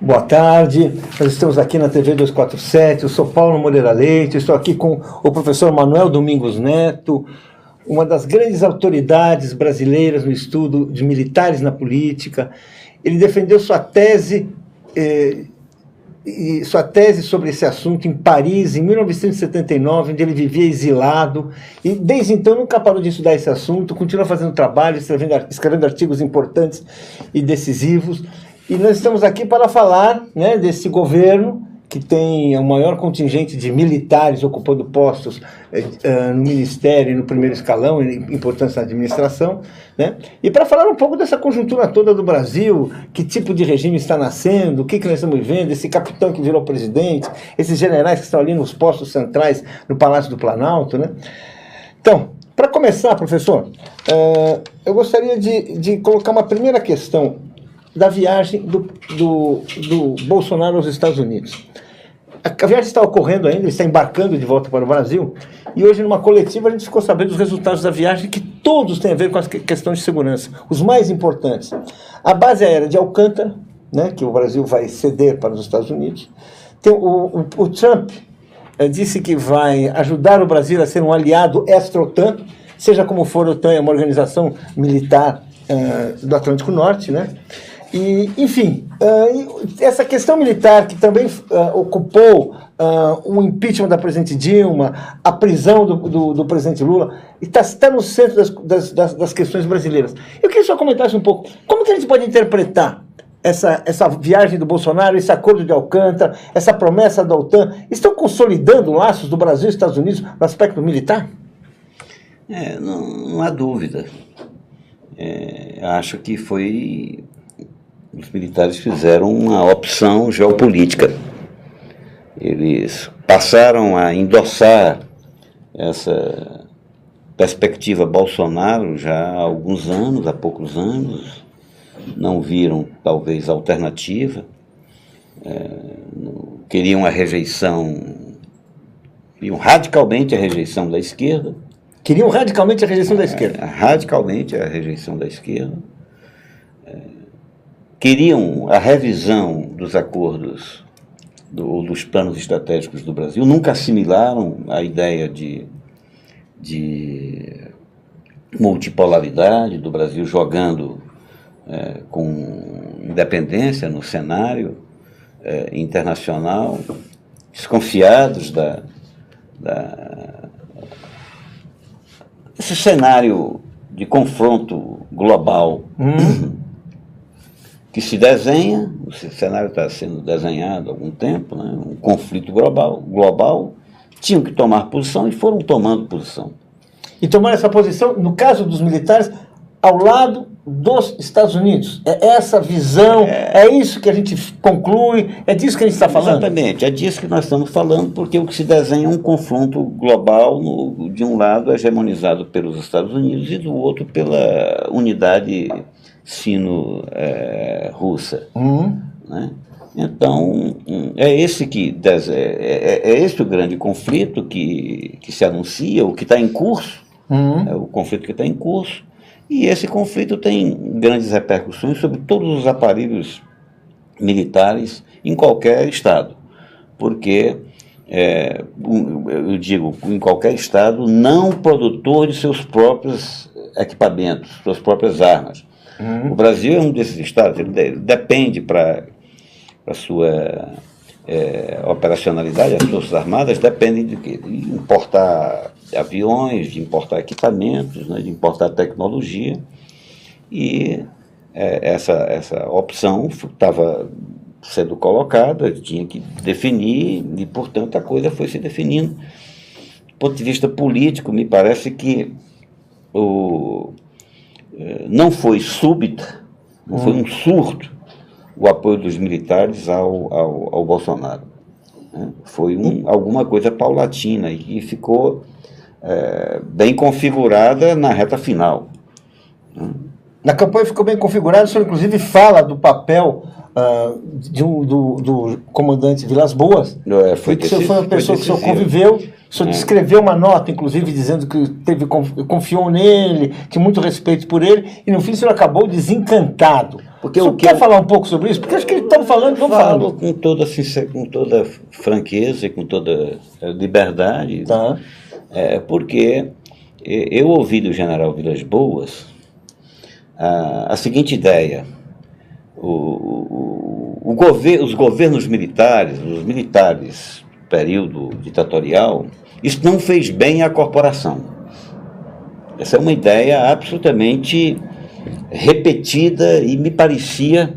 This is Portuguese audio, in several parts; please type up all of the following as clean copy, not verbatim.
Boa tarde, nós estamos aqui na TV 247, eu sou Paulo Moreira Leite, estou aqui com o professor Manuel Domingos Neto, uma das grandes autoridades brasileiras no estudo de militares na política. Ele defendeu sua tese sobre esse assunto em Paris, em 1979, onde ele vivia exilado, e desde então nunca parou de estudar esse assunto, continua fazendo trabalho, escrevendo artigos importantes e decisivos. E nós estamos aqui para falar, né, desse governo que tem o maior contingente de militares ocupando postos no ministério e no primeiro escalão, importância na administração, né? E para falar um pouco dessa conjuntura toda do Brasil, que tipo de regime está nascendo, o que nós estamos vivendo, esse capitão que virou presidente, esses generais que estão ali nos postos centrais no Palácio do Planalto, né? Então, para começar, professor, eu gostaria de colocar uma primeira questão da viagem do Bolsonaro aos Estados Unidos. A viagem está ocorrendo ainda, ele está embarcando de volta para o Brasil, e hoje numa coletiva a gente ficou sabendo dos resultados da viagem, que todos têm a ver com as questões de segurança, os mais importantes. A base aérea de Alcântara, né, que o Brasil vai ceder para os Estados Unidos. Tem o Trump disse que vai ajudar o Brasil a ser um aliado extra-OTAN, seja como for, a OTAN é uma organização militar do Atlântico Norte, né? E, enfim, essa questão militar que também ocupou o impeachment da presidente Dilma, a prisão do presidente Lula, está no centro das questões brasileiras. Eu queria só comentasse um pouco, como que a gente pode interpretar essa viagem do Bolsonaro, esse acordo de Alcântara, essa promessa da OTAN, estão consolidando laços do Brasil e Estados Unidos no aspecto militar? Não há dúvida. Acho que os militares fizeram uma opção geopolítica. Eles passaram a endossar essa perspectiva Bolsonaro já há alguns anos, há poucos anos, não viram talvez alternativa, queriam radicalmente a rejeição da esquerda. Queriam radicalmente a rejeição da esquerda. Radicalmente a rejeição da esquerda. Queriam a revisão dos acordos, dos planos estratégicos do Brasil. Nunca assimilaram a ideia de multipolaridade do Brasil jogando com independência no cenário internacional, desconfiados esse cenário de confronto global que se desenha, o cenário está sendo desenhado há algum tempo, né? Um conflito global, tinham que tomar posição e foram tomando posição. E tomaram essa posição, no caso dos militares, ao lado dos Estados Unidos. É essa visão, é isso que a gente conclui, é disso que a gente está falando? Exatamente, é disso que nós estamos falando, porque o que se desenha é um confronto global, de um lado hegemonizado pelos Estados Unidos e do outro pela unidade sino-russa. Né? Então, é esse o grande conflito que se anuncia, o que está em curso, o conflito que está em curso. E esse conflito tem grandes repercussões sobre todos os aparelhos militares em qualquer estado, porque, eu digo, em qualquer estado não produtor de seus próprios equipamentos, suas próprias armas. O Brasil é um desses estados, ele depende para a sua operacionalidade, as Forças Armadas dependem de quê? De importar aviões, de importar equipamentos, né, de importar tecnologia, e essa opção estava sendo colocada, tinha que definir, e portanto a coisa foi se definindo. Do ponto de vista político, me parece que não foi súbita, não foi um surto o apoio dos militares ao Bolsonaro, né? Foi alguma coisa paulatina e que ficou bem configurada na reta final. Na campanha ficou bem configurada, o senhor inclusive fala do papel do comandante Vilas Boas, que o senhor foi uma pessoa que o senhor conviveu, o senhor descreveu uma nota, inclusive, dizendo que confiou nele, que muito respeito por ele, e no fim o senhor acabou desencantado Porque o quer falar um pouco sobre isso? Porque acho que estamos falando, vamos falar. Com toda franqueza e com toda liberdade. Tá. Porque eu ouvi do general Vilas Boas a seguinte ideia: os governos militares, os militares do período ditatorial, isso não fez bem à corporação. Essa é uma ideia absolutamente repetida e me parecia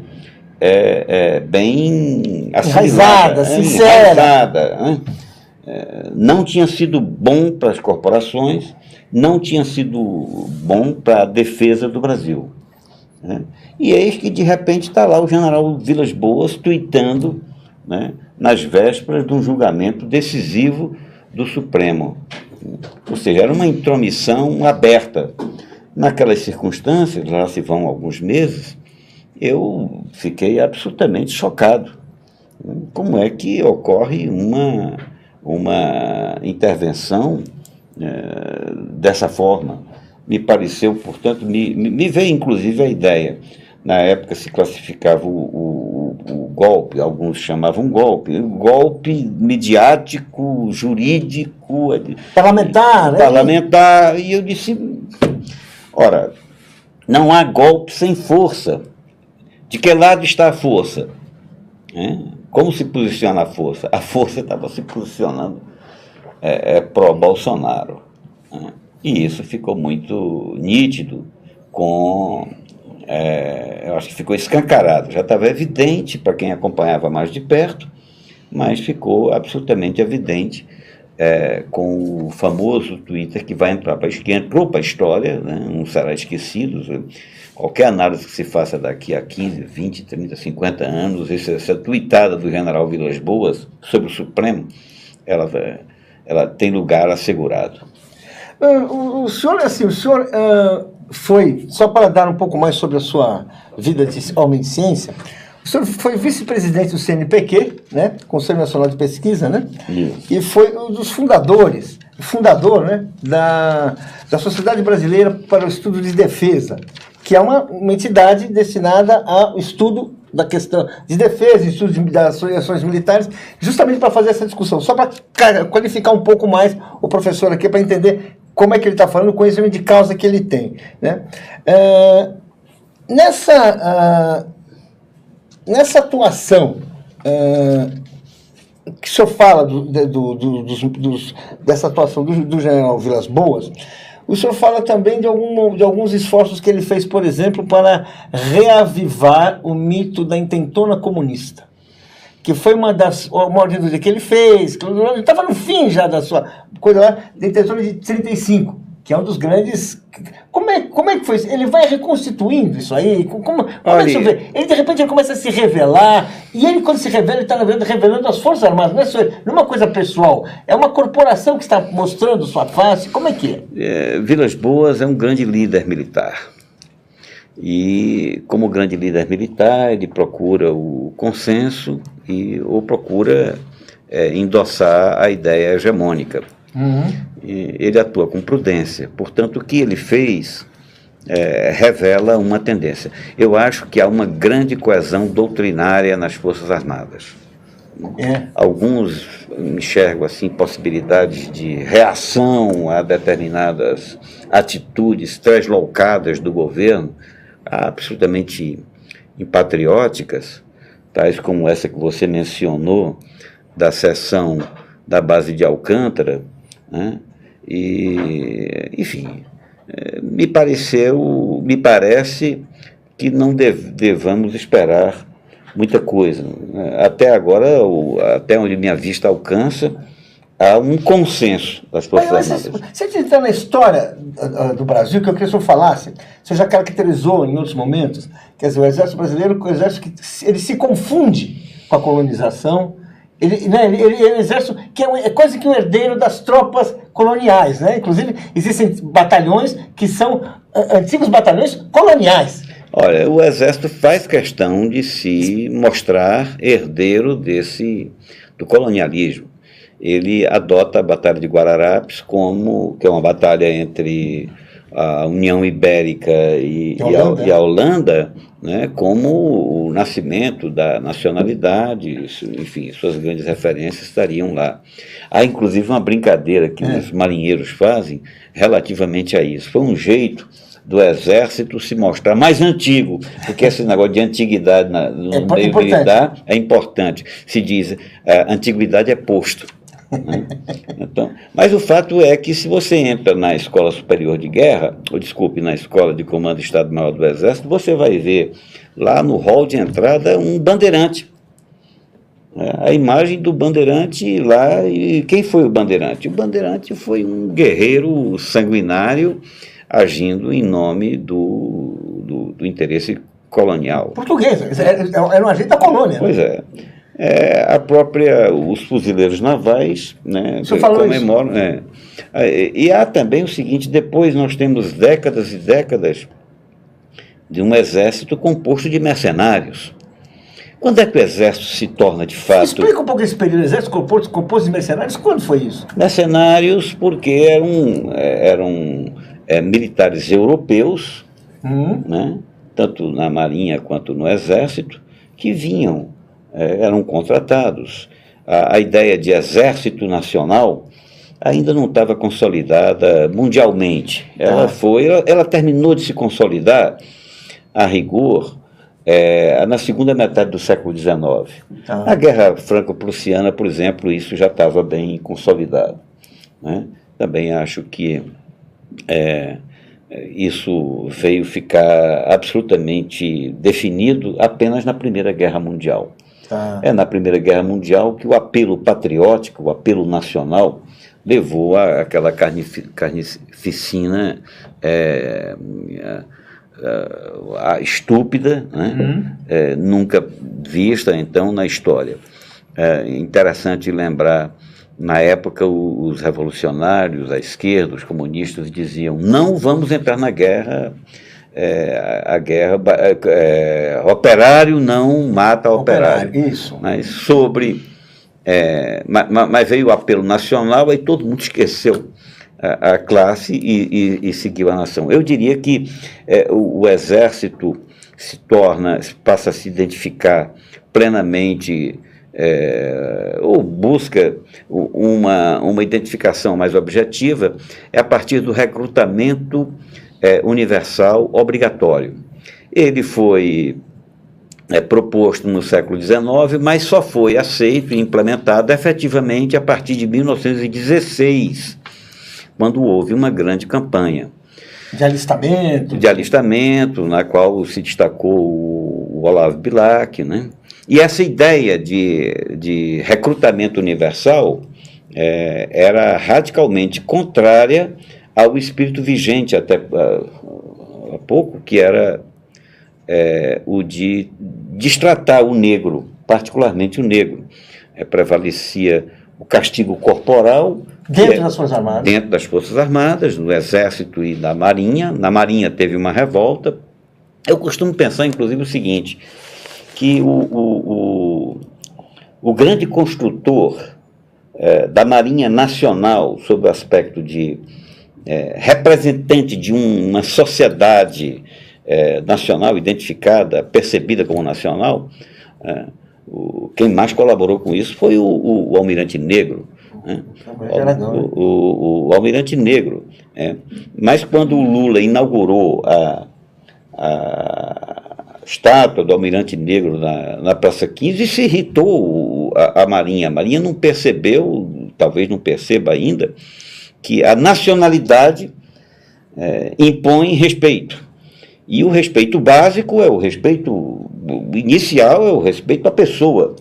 bem enraizada, sincera. Não tinha sido bom para as corporações, não tinha sido bom para a defesa do Brasil. Né? E eis que, de repente, está lá o general Vilas Boas tuitando, né, nas vésperas de um julgamento decisivo do Supremo. Ou seja, era uma intromissão aberta. Naquelas circunstâncias, lá se vão alguns meses, eu fiquei absolutamente chocado. Como é que ocorre uma intervenção dessa forma? Me pareceu, portanto, me veio inclusive a ideia. Na época se classificava o golpe, alguns chamavam golpe midiático, jurídico, parlamentar, e eu disse, ora, não há golpe sem força. De que lado está a força? Como se posiciona a força? A força estava se posicionando pró-Bolsonaro. E isso ficou muito nítido eu acho que ficou escancarado. Já estava evidente para quem acompanhava mais de perto, mas ficou absolutamente evidente com o famoso Twitter que entrou para a história, né? Não será esquecido. Qualquer análise que se faça daqui a 15, 20, 30, 50 anos, essa tweetada do general Vilas Boas sobre o Supremo, ela tem lugar assegurado. O senhor foi, só para dar um pouco mais sobre a sua vida de homem de ciência, o senhor foi vice-presidente do CNPq, né, Conselho Nacional de Pesquisa, né? Isso. E foi um dos fundador, né, da Sociedade Brasileira para o Estudo de Defesa, que é uma entidade destinada ao estudo da questão de defesa, estudo das ações militares, justamente para fazer essa discussão. Só para qualificar um pouco mais o professor aqui, para entender como é que ele está falando, o conhecimento de causa que ele tem. Né? Nessa atuação que o senhor fala dessa atuação do general Vilas Boas, o senhor fala também de alguns esforços que ele fez, por exemplo, para reavivar o mito da intentona comunista, que foi uma ordem que ele fez, que ele estava no fim já da sua coisa lá, da intentona de 35, que é um dos grandes... Como é que foi isso? Ele vai reconstituindo isso aí? Como é que você vê? Ele, de repente, ele começa a se revelar, e ele, quando se revela, ele está revelando as Forças Armadas, não é uma coisa pessoal, é uma corporação que está mostrando sua face. Como é que é? Vilas Boas é um grande líder militar. E, como grande líder militar, ele procura o consenso ou procura endossar a ideia hegemônica. Ele atua com prudência. Portanto, o que ele fez revela uma tendência. Eu acho que há uma grande coesão doutrinária nas Forças Armadas. Alguns enxergam assim, possibilidades de reação a determinadas atitudes tresloucadas do governo, absolutamente impatrióticas, tais como essa que você mencionou, da seção da base de Alcântara, né? E, enfim, me parece que não devamos esperar muita coisa. Até agora, até onde minha vista alcança, há um consenso das Forças Armadas. Se a gente entrar na história do Brasil, que eu queria que o senhor falasse, você já caracterizou em outros momentos, quer dizer, o Exército Brasileiro, ele se confunde com a colonização. Ele é um exército que é quase que um herdeiro das tropas coloniais, né? Inclusive, existem batalhões que são antigos batalhões coloniais. Olha, o Exército faz questão de se mostrar herdeiro do colonialismo. Ele adota a Batalha de Guararapes que é uma batalha entre a União Ibérica e a Holanda, né, como o nascimento da nacionalidade, enfim, suas grandes referências estariam lá. Há inclusive uma brincadeira que os marinheiros fazem relativamente a isso. Foi um jeito do exército se mostrar mais antigo, porque esse negócio de antiguidade no meio militar é importante. Se diz, antiguidade é posto. Né? Então, mas o fato é que se você entra na Escola Superior de Guerra, ou desculpe, na Escola de Comando Estado-Maior do Exército, você vai ver lá no hall de entrada um bandeirante. A imagem do bandeirante lá, e quem foi o bandeirante? O bandeirante foi um guerreiro sanguinário agindo em nome do interesse colonial. Português, era um agente da colônia. Pois é. Os fuzileiros navais, né, comemoram. E há também o seguinte: depois nós temos décadas e décadas de um exército composto de mercenários. Quando é que o exército se torna de fato... Explica um pouco esse período, o exército composto de mercenários, quando foi isso? Mercenários porque eram militares europeus, né, tanto na marinha quanto no exército, que vinham, eram contratados. A ideia de exército nacional ainda não estava consolidada mundialmente. Ela terminou de se consolidar, a rigor, na segunda metade do século XIX. A Guerra Franco-Prussiana, por exemplo, isso já estava bem consolidado. Né? Também acho que isso veio ficar absolutamente definido apenas na Primeira Guerra Mundial. É na Primeira Guerra Mundial que o apelo patriótico, o apelo nacional, levou àquela carnificina estúpida, né? Nunca vista, então, na história. É interessante lembrar, na época, os revolucionários, a esquerda, os comunistas diziam: não vamos entrar na guerra, a guerra, operário não mata operário. Isso. Mas mas veio o apelo nacional e todo mundo esqueceu a classe e seguiu a nação. Eu diria que o exército passa a se identificar plenamente, ou busca uma identificação mais objetiva, a partir do recrutamento universal obrigatório. Ele foi proposto no século XIX, mas só foi aceito e implementado efetivamente a partir de 1916, quando houve uma grande campanha de alistamento, na qual se destacou o Olavo Bilac, né? E essa ideia de recrutamento universal era radicalmente contrária ao espírito vigente até há pouco, que era o de destratar o negro, particularmente o negro. Prevalecia o castigo corporal. Dentro das Forças Armadas? Dentro das Forças Armadas, no Exército e na Marinha. Na Marinha teve uma revolta. Eu costumo pensar, inclusive, o seguinte, que o grande construtor da Marinha Nacional, sob o aspecto de representante de uma sociedade nacional, identificada, percebida como nacional, quem mais colaborou com isso foi o Almirante Negro. Né? O Almirante Negro. Mas quando o Lula inaugurou a estátua do Almirante Negro na Praça 15, se irritou a Marinha. A Marinha não percebeu, talvez não perceba ainda, que a nacionalidade impõe respeito. E o respeito básico o respeito inicial, é o respeito à pessoa.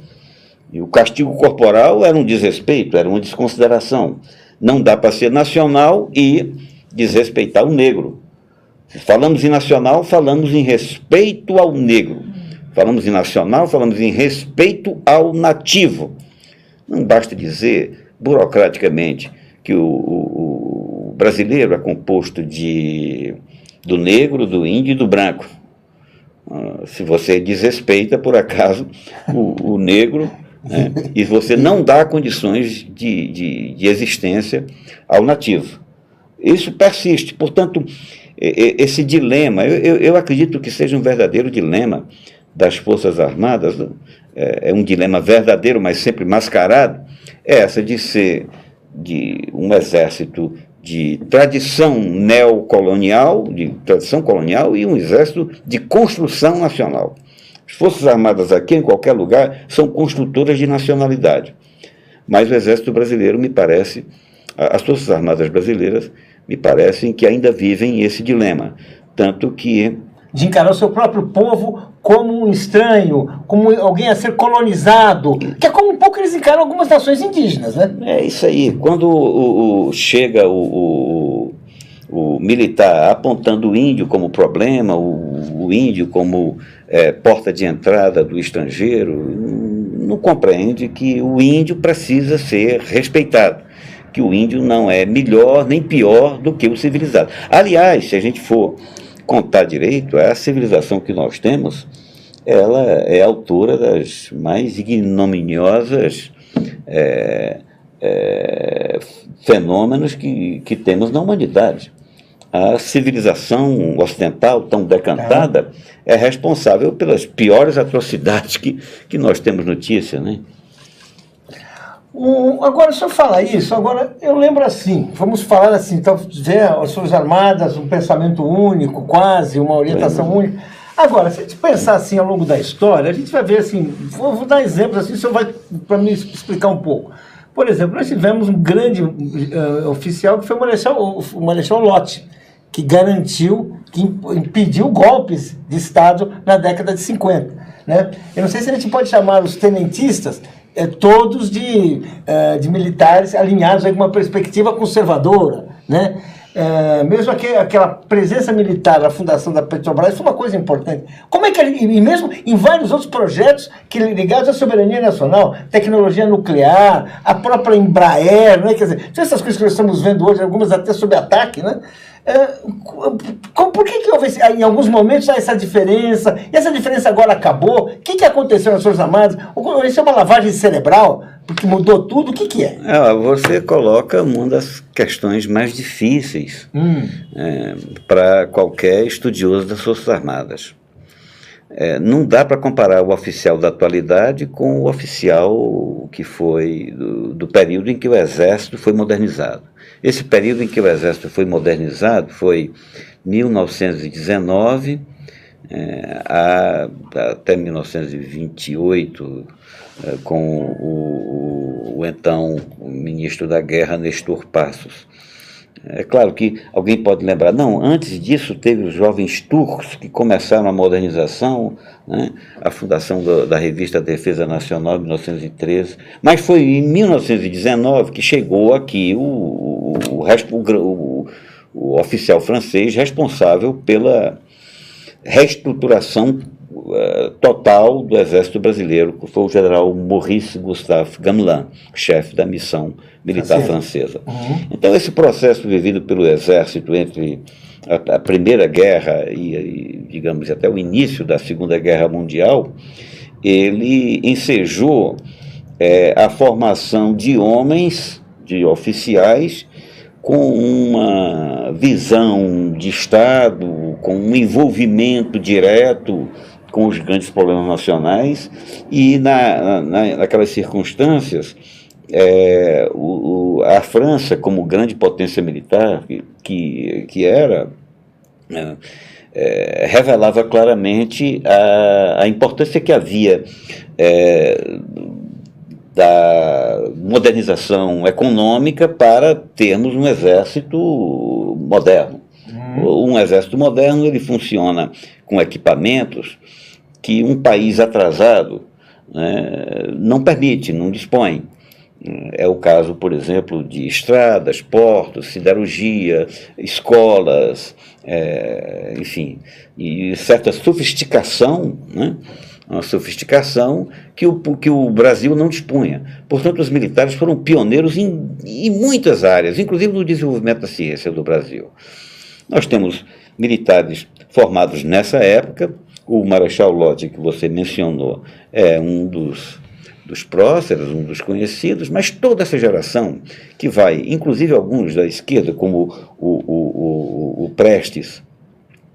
E o castigo corporal era um desrespeito, era uma desconsideração. Não dá para ser nacional e desrespeitar o negro. Se falamos em nacional, falamos em respeito ao negro. Falamos em nacional, falamos em respeito ao nativo. Não basta dizer, burocraticamente, que o brasileiro é composto do negro, do índio e do branco. Se você desrespeita, por acaso, o negro, né, e você não dá condições de existência ao nativo. isso persiste. Portanto, esse dilema, eu acredito que seja um verdadeiro dilema das Forças Armadas, é um dilema verdadeiro, mas sempre mascarado, é essa de ser de um exército de tradição neocolonial, de tradição colonial, e um exército de construção nacional. As Forças Armadas aqui, em qualquer lugar, são construtoras de nacionalidade. Mas o Exército Brasileiro, me parece, as Forças Armadas brasileiras, me parecem que ainda vivem esse dilema. Tanto que... de encarar o seu próprio povo como um estranho, como alguém a ser colonizado, que é como um pouco eles encaram algumas nações indígenas, né? É isso aí. Quando chega o militar apontando o índio como problema, o índio como porta de entrada do estrangeiro, não compreende que o índio precisa ser respeitado, que o índio não é melhor nem pior do que o civilizado. Aliás, se a gente for contar direito, a civilização que nós temos, ela é autora das mais ignominiosas fenômenos que temos na humanidade. A civilização ocidental, tão decantada, é responsável pelas piores atrocidades que nós temos notícia, né? Agora, se eu falar isso, agora eu lembro assim, vamos falar assim, então, ver as Forças Armadas, um pensamento único, quase, uma orientação única. Agora, se a gente pensar assim ao longo da história, a gente vai ver assim, vou dar exemplos assim, o senhor vai para me explicar um pouco. Por exemplo, nós tivemos um grande oficial que foi o Marechal Lott, que garantiu, que impediu golpes de Estado na década de 50. Né? Eu não sei se a gente pode chamar os tenentistas todos de militares alinhados a uma perspectiva conservadora, né? Mesmo aquela presença militar na fundação da Petrobras foi uma coisa importante. Como é que e mesmo em vários outros projetos ligados à soberania nacional, tecnologia nuclear, a própria Embraer, né? Quer dizer, essas coisas que nós estamos vendo hoje, algumas até sob ataque, né? Por que houve, em alguns momentos, essa diferença? E essa diferença agora acabou? O que aconteceu nas Forças Armadas? Isso é uma lavagem cerebral? Porque mudou tudo? O que é? Você coloca uma das questões mais difíceis para qualquer estudioso das Forças Armadas. Não dá para comparar o oficial da atualidade com o oficial que foi do período em que o Exército foi modernizado. Esse período em que o Exército foi modernizado foi 1919 até 1928, com o então ministro da Guerra, Nestor Passos. É claro que alguém pode lembrar, não, antes disso teve os jovens turcos que começaram a modernização, né, a fundação da revista Defesa Nacional, em 1913, mas foi em 1919 que chegou aqui o oficial francês responsável pela reestruturação total do Exército Brasileiro, que foi o general Maurice Gustave Gamelin, chefe da missão militar francesa. Então, esse processo vivido pelo Exército entre a Primeira Guerra e, digamos, até o início da Segunda Guerra Mundial, ele ensejou a formação de homens, de oficiais, com uma visão de Estado, com um envolvimento direto com os grandes problemas nacionais, e naquelas circunstâncias, a França, como grande potência militar que era, revelava claramente a importância que havia da modernização econômica para termos um exército moderno. Um exército moderno, ele funciona com equipamentos que um país atrasado, né, não permite, não dispõe. É o caso, por exemplo, de estradas, portos, siderurgia, escolas, enfim, e certa sofisticação, né? Uma sofisticação que o Brasil não dispunha. Portanto, os militares foram pioneiros em muitas áreas, inclusive no desenvolvimento da ciência do Brasil. Nós temos militares formados nessa época. O Marechal Lott, que você mencionou, é um dos dos próceres, um dos conhecidos, mas toda essa geração que vai, inclusive alguns da esquerda, como o Prestes,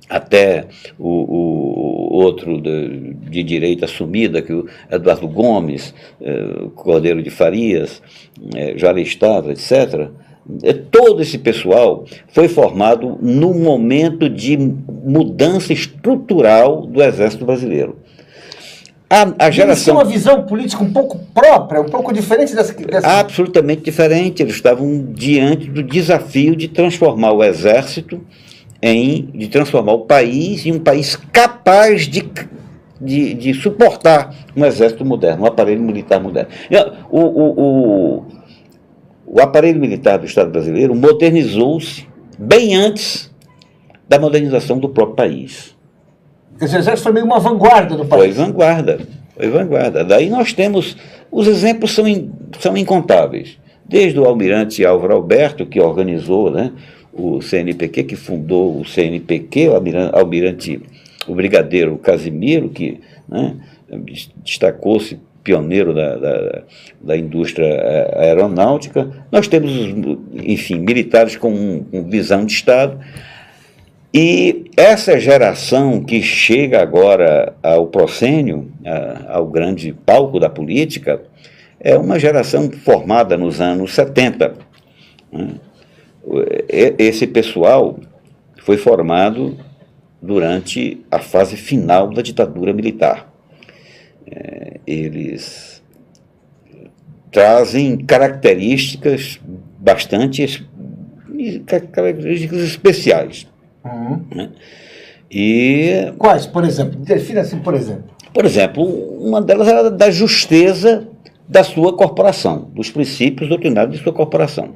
até o outro de direita assumida, que o Eduardo Gomes, Cordeiro de Farias, Jara Estava, etc., todo esse pessoal foi formado no momento de mudança estrutural do Exército Brasileiro. A geração... Eles tinham uma visão política um pouco própria, um pouco diferente dessa... Absolutamente diferente. Eles estavam diante do desafio de transformar o Exército de transformar o país em um país capaz de suportar um exército moderno, um aparelho militar moderno. O aparelho militar do Estado brasileiro modernizou-se bem antes da modernização do próprio país. O exército foi meio uma vanguarda do país. Foi vanguarda. Daí nós temos, os exemplos são incontáveis. Desde o almirante Álvaro Alberto, que organizou, né, o CNPq, que fundou o CNPq, o brigadeiro Casimiro, que, né, destacou-se pioneiro da indústria aeronáutica. Nós temos, enfim, militares com visão de Estado. E essa geração que chega agora ao proscênio, ao grande palco da política, é uma geração formada nos anos 70. Né? Esse pessoal foi formado durante a fase final da ditadura militar. Eles trazem características características especiais. Né? E quais, por exemplo? Defina assim, por exemplo. Por exemplo, uma delas era da justeza da sua corporação, dos princípios doutrinários de sua corporação.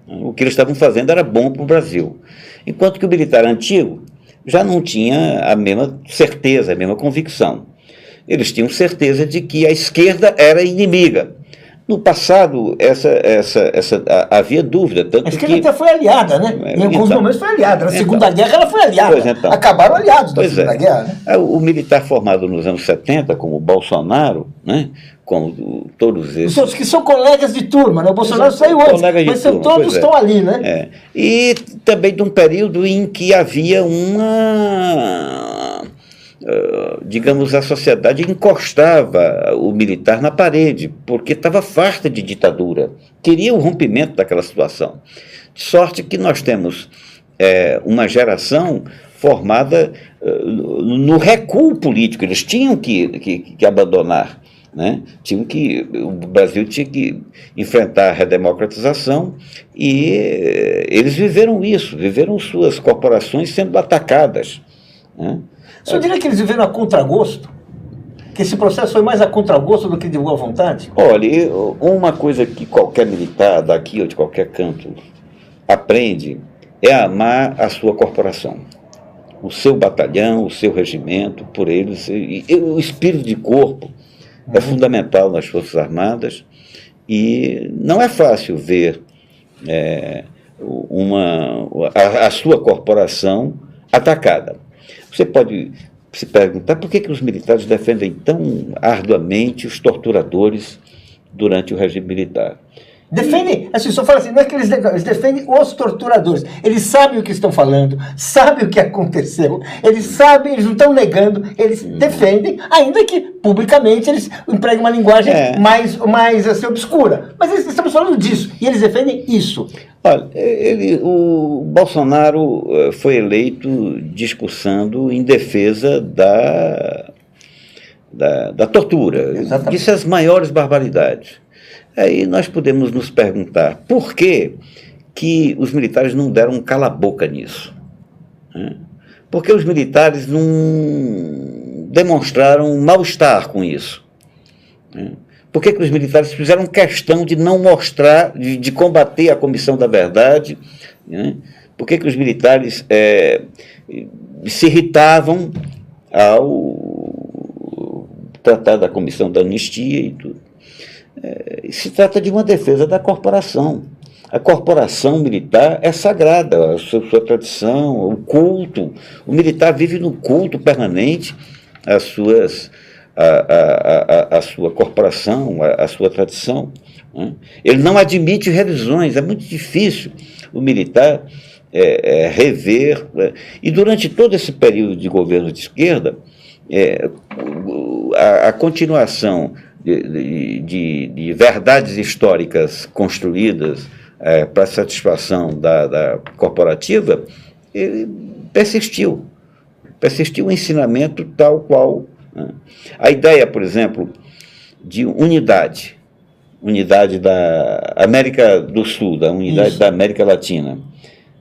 O que eles estavam fazendo era bom para o Brasil. Enquanto que o militar antigo já não tinha a mesma certeza, a mesma convicção. Eles tinham certeza de que a esquerda era inimiga. No passado, havia dúvida. Tanto a esquerda até foi aliada, né? Em alguns momentos foi aliada. Na Segunda Guerra ela foi aliada. Então, acabaram aliados na Segunda Guerra. Né? O militar formado nos anos 70, como o Bolsonaro, né? Como todos esses... Os que são colegas de turma, né? O Bolsonaro saiu antes, mas todos estão ali, né? E também de um período em que havia digamos, a sociedade encostava o militar na parede, porque estava farta de ditadura, queria o rompimento daquela situação. De sorte que nós temos uma geração formada no recuo político, eles tinham que abandonar. Né? O Brasil tinha que enfrentar a redemocratização e eles viveram isso, viveram suas corporações sendo atacadas. Né? O senhor diria que eles viveram a contragosto? Que esse processo foi mais a contragosto do que de boa vontade? Olha, uma coisa que qualquer militar daqui ou de qualquer canto aprende é amar a sua corporação. O seu batalhão, o seu regimento, por eles, o espírito de corpo é fundamental nas Forças Armadas e não é fácil ver a sua corporação atacada. Você pode se perguntar por que os militares defendem tão arduamente os torturadores durante o regime militar. Defendem, assim, só fala assim, não é que eles defendem os torturadores. Eles sabem o que estão falando, sabem o que aconteceu, eles sabem, eles não estão negando, eles defendem, ainda que publicamente eles empregam uma linguagem mais assim, obscura. Mas estamos falando disso, e eles defendem isso. Olha, o Bolsonaro foi eleito discursando em defesa da tortura. Exatamente. Disse as maiores barbaridades. Aí nós podemos nos perguntar por que os militares não deram um cala-boca nisso? Né? Por que os militares não demonstraram mal-estar com isso? Né? Por que os militares fizeram questão de não mostrar, de combater a Comissão da Verdade? Né? Por que os militares se irritavam ao tratar da Comissão da Anistia e tudo? Se trata de uma defesa da corporação. A corporação militar é sagrada, a sua tradição, o culto. O militar vive no culto permanente às suas a sua corporação, a sua tradição, né? Ele não admite revisões, é muito difícil o militar rever, né? E durante todo esse período de governo de esquerda, a continuação de verdades históricas construídas para satisfação da corporativa, ele persistiu o ensinamento tal qual, né? A ideia, por exemplo, de unidade da América do Sul, da unidade da América Latina.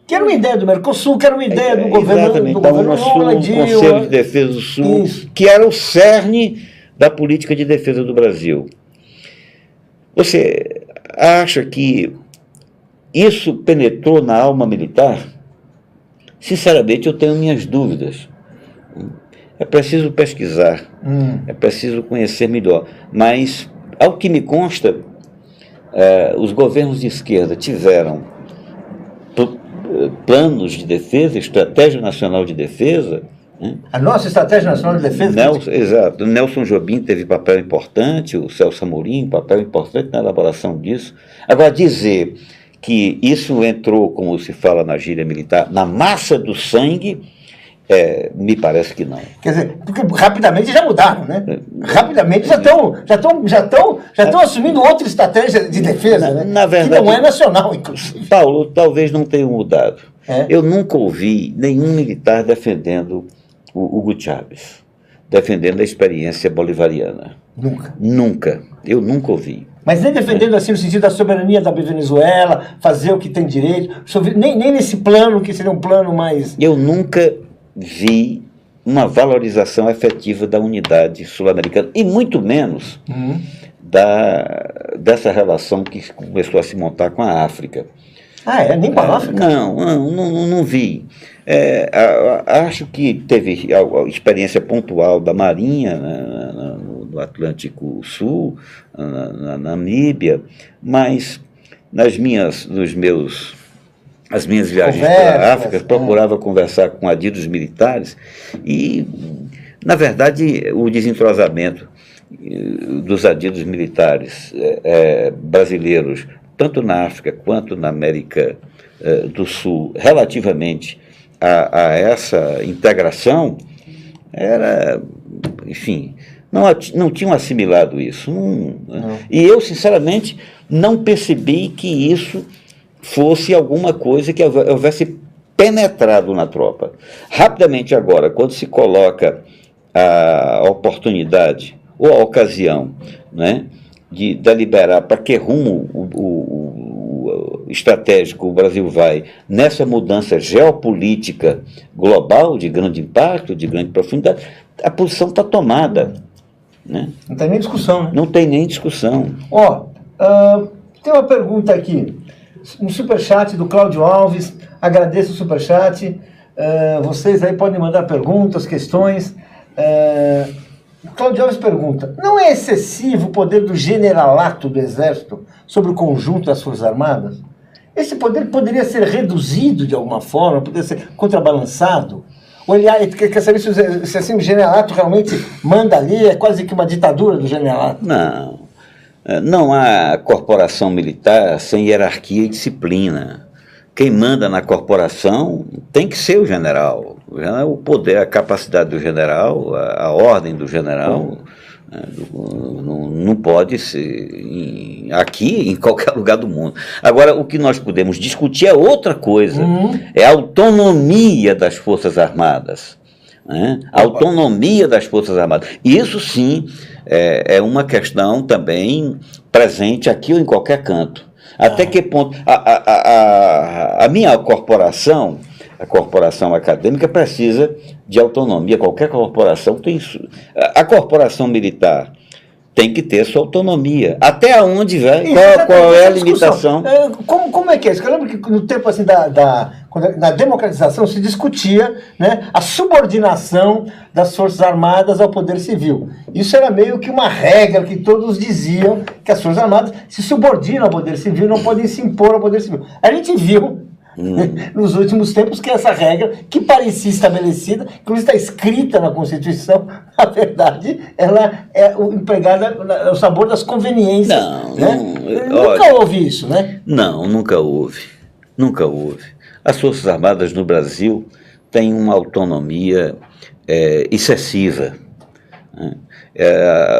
Que era uma ideia do Mercosul, que era uma ideia do governo da UNASUL, Conselho de Defesa do Sul, que era o cerne da política de defesa do Brasil. Você acha que isso penetrou na alma militar? Sinceramente, eu tenho minhas dúvidas. É preciso pesquisar, é preciso conhecer melhor. Mas, ao que me consta, os governos de esquerda tiveram planos de defesa, estratégia nacional de defesa, né? A nossa estratégia nacional de defesa? Exato. Nelson Jobim teve papel importante, o Celso Amorim, papel importante na elaboração disso. Agora, dizer que isso entrou, como se fala na gíria militar, na massa do sangue, me parece que não. Quer dizer, porque rapidamente já mudaram, né? Rapidamente já estão assumindo outra estratégia de defesa, né? Na verdade, que não é nacional, inclusive. Paulo, talvez não tenha mudado. Eu nunca ouvi nenhum militar defendendo o Hugo Chávez, defendendo a experiência bolivariana. Nunca. Eu nunca ouvi. Mas nem defendendo assim no sentido da soberania da Venezuela, fazer o que tem direito, nem nesse plano, que seria um plano mais... Eu nunca vi uma valorização efetiva da unidade sul-americana, e muito menos dessa relação que começou a se montar com a África. Nem com a África? Não vi. Acho que teve a experiência pontual da Marinha, né, no Atlântico Sul, na Namíbia, mas as minhas viagens para a África, procurava conversar com adidos militares e, na verdade, o desentrosamento dos adidos militares brasileiros, tanto na África quanto na América do Sul, relativamente a essa integração, enfim, não tinham assimilado isso. E eu, sinceramente, não percebi que isso fosse alguma coisa que houvesse penetrado na tropa. Rapidamente agora, quando se coloca a oportunidade ou a ocasião, né, de deliberar para que rumo o estratégico o Brasil vai nessa mudança geopolítica global de grande impacto, de grande profundidade, a posição está tomada, né? Não tem nem discussão, né? Não tem nem discussão. Tem uma pergunta aqui, um superchat do Cláudio Alves, agradeço o superchat, vocês aí podem mandar perguntas, questões. Cláudio Alves pergunta, não é excessivo o poder do generalato do Exército sobre o conjunto das Forças Armadas? Esse poder poderia ser reduzido de alguma forma, poderia ser contrabalançado? Ou ele quer saber se assim, o generalato realmente manda ali, é quase que uma ditadura do generalato? Não há corporação militar sem hierarquia e disciplina. Quem manda na corporação tem que ser o general. O poder, a capacidade do general, a ordem do general, não pode ser aqui, em qualquer lugar do mundo. Agora, o que nós podemos discutir é outra coisa. É a autonomia das Forças Armadas. Né? A autonomia das Forças Armadas. Isso, sim, é uma questão também presente aqui ou em qualquer canto. Até que ponto a minha corporação, a corporação acadêmica, precisa de autonomia. Qualquer corporação tem isso. A corporação militar tem que ter sua autonomia. Até onde vai? Qual é a limitação? Como é que é isso? Eu lembro que no tempo assim, na democratização se discutia, né, a subordinação das Forças Armadas ao Poder Civil. Isso era meio que uma regra que todos diziam que as Forças Armadas se subordinam ao Poder Civil, não podem se impor ao Poder Civil. A gente viu nos últimos tempos, que essa regra, que parecia estabelecida, que está escrita na Constituição, na verdade, ela é empregada ao sabor das conveniências. Não, né? Nunca houve isso, né? Não, nunca houve. Nunca houve. As Forças Armadas no Brasil têm uma autonomia excessiva. Né?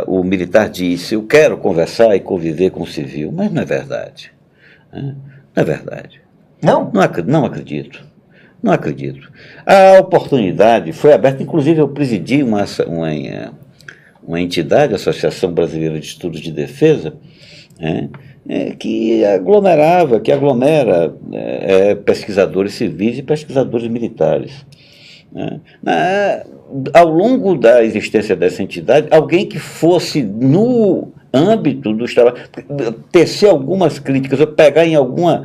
O militar disse: eu quero conversar e conviver com o civil, mas não é verdade. Né? Não é verdade. Não? Não acredito. Não acredito. A oportunidade foi aberta, inclusive eu presidi uma entidade, a Associação Brasileira de Estudos de Defesa, que aglomera pesquisadores civis e pesquisadores militares. Ao longo da existência dessa entidade, alguém que fosse no âmbito dos trabalhos, tecer algumas críticas, ou pegar em alguma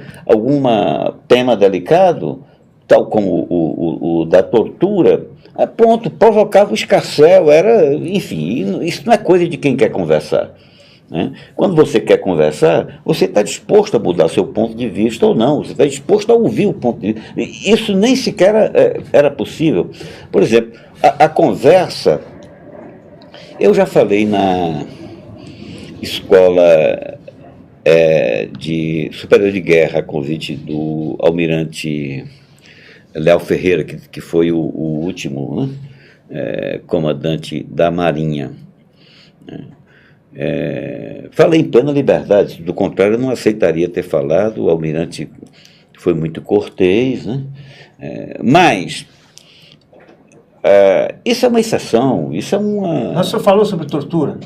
tema delicado, tal como o da tortura, pronto, provocava o escarcéu, enfim, isso não é coisa de quem quer conversar. Né? Quando você quer conversar, você está disposto a mudar seu ponto de vista ou não, você está disposto a ouvir o ponto de vista. Isso nem sequer era possível. Por exemplo, a conversa, eu já falei na escola de superior de guerra, a convite do almirante Léo Ferreira, que foi o último, né, comandante da Marinha. Falei em plena liberdade, do contrário eu não aceitaria ter falado. O almirante foi muito cortês, né? Mas isso é uma exceção, isso é uma... Mas o senhor falou sobre tortura?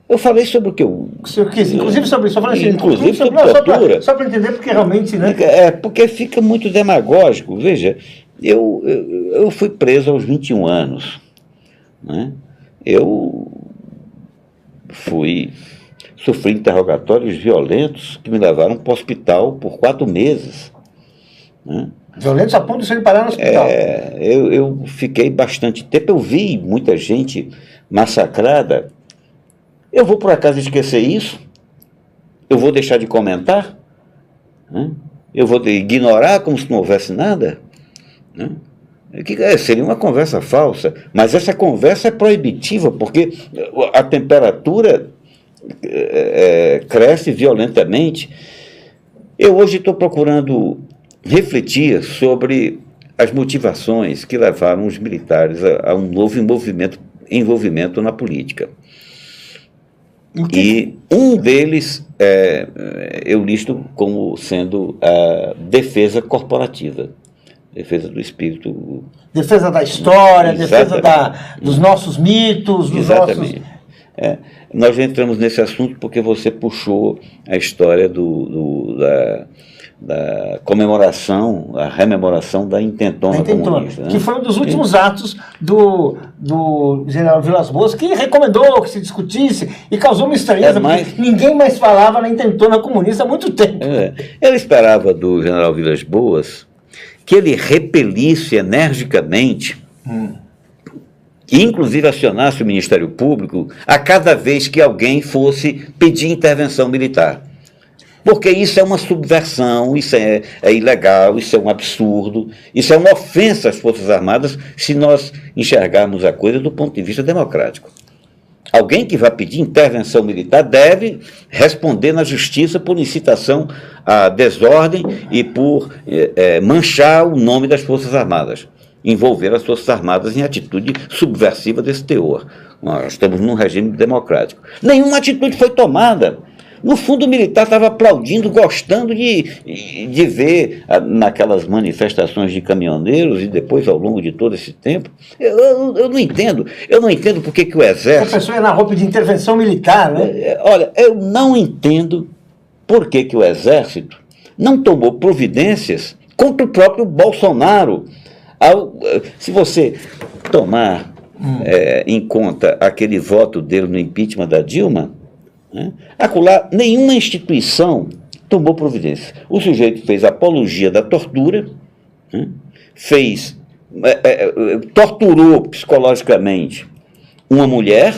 Eu falei sobre o que eu... Inclusive sobre isso, inclusive sobre tortura. Só para entender, porque realmente, né? Porque fica muito demagógico. Veja, eu fui preso aos 21 anos, né? Eu sofri interrogatórios violentos que me levaram para o hospital por 4 meses. Né? Violentos a ponto de você parar no hospital? Eu fiquei bastante tempo, eu vi muita gente massacrada. Eu vou por acaso esquecer isso? Eu vou deixar de comentar? Né? Eu vou ignorar como se não houvesse nada? Né? Seria uma conversa falsa, mas essa conversa é proibitiva, porque a temperatura cresce violentamente. Eu hoje estou procurando refletir sobre as motivações que levaram os militares a um novo envolvimento na política. E um deles eu listo como sendo a defesa corporativa. Defesa do espírito. Defesa da história, defesa dos nossos mitos, dos Exatamente. nossos... Nós entramos nesse assunto porque você puxou a história da comemoração, a rememoração da intentona comunista. Né? Que foi um dos últimos atos do general Vilas Boas, que recomendou que se discutisse e causou uma estranheza, porque ninguém mais falava na intentona comunista há muito tempo. Eu esperava do general Vilas Boas que ele repelisse energicamente, e inclusive acionasse o Ministério Público a cada vez que alguém fosse pedir intervenção militar. Porque isso é uma subversão, isso é ilegal, isso é um absurdo, isso é uma ofensa às Forças Armadas se nós enxergarmos a coisa do ponto de vista democrático. Alguém que vai pedir intervenção militar deve responder na justiça por incitação à desordem e por manchar o nome das Forças Armadas, envolver as Forças Armadas em atitude subversiva desse teor. Nós estamos num regime democrático. Nenhuma atitude foi tomada. No fundo, o militar estava aplaudindo, gostando de ver naquelas manifestações de caminhoneiros e depois, ao longo de todo esse tempo. Eu não entendo. Eu não entendo por que o Exército... A pessoa é na roupa de intervenção militar, né? Olha, eu não entendo por que o Exército não tomou providências contra o próprio Bolsonaro. Se você tomar em conta aquele voto dele no impeachment da Dilma, acolá, nenhuma instituição tomou providência. O sujeito fez apologia da tortura, torturou psicologicamente uma mulher,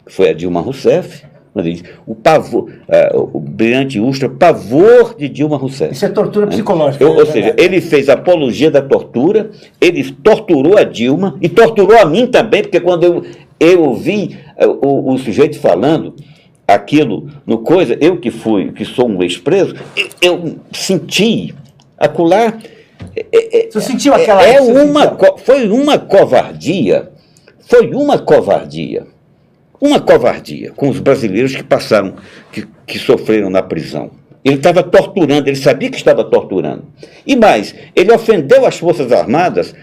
que foi a Dilma Rousseff, quando ele diz o pavor, o brilhante Ustra, pavor de Dilma Rousseff. Isso é tortura psicológica. Ou seja, ele fez apologia da tortura, ele torturou a Dilma e torturou a mim também, porque quando eu ouvi o sujeito falando aquilo no coisa, eu que sou um ex-preso, eu senti acolá. Você sentiu aquela... Foi uma covardia. Foi uma covardia. Uma covardia com os brasileiros que passaram, que sofreram na prisão. Ele estava torturando, ele sabia que estava torturando. E mais, ele ofendeu as Forças Armadas,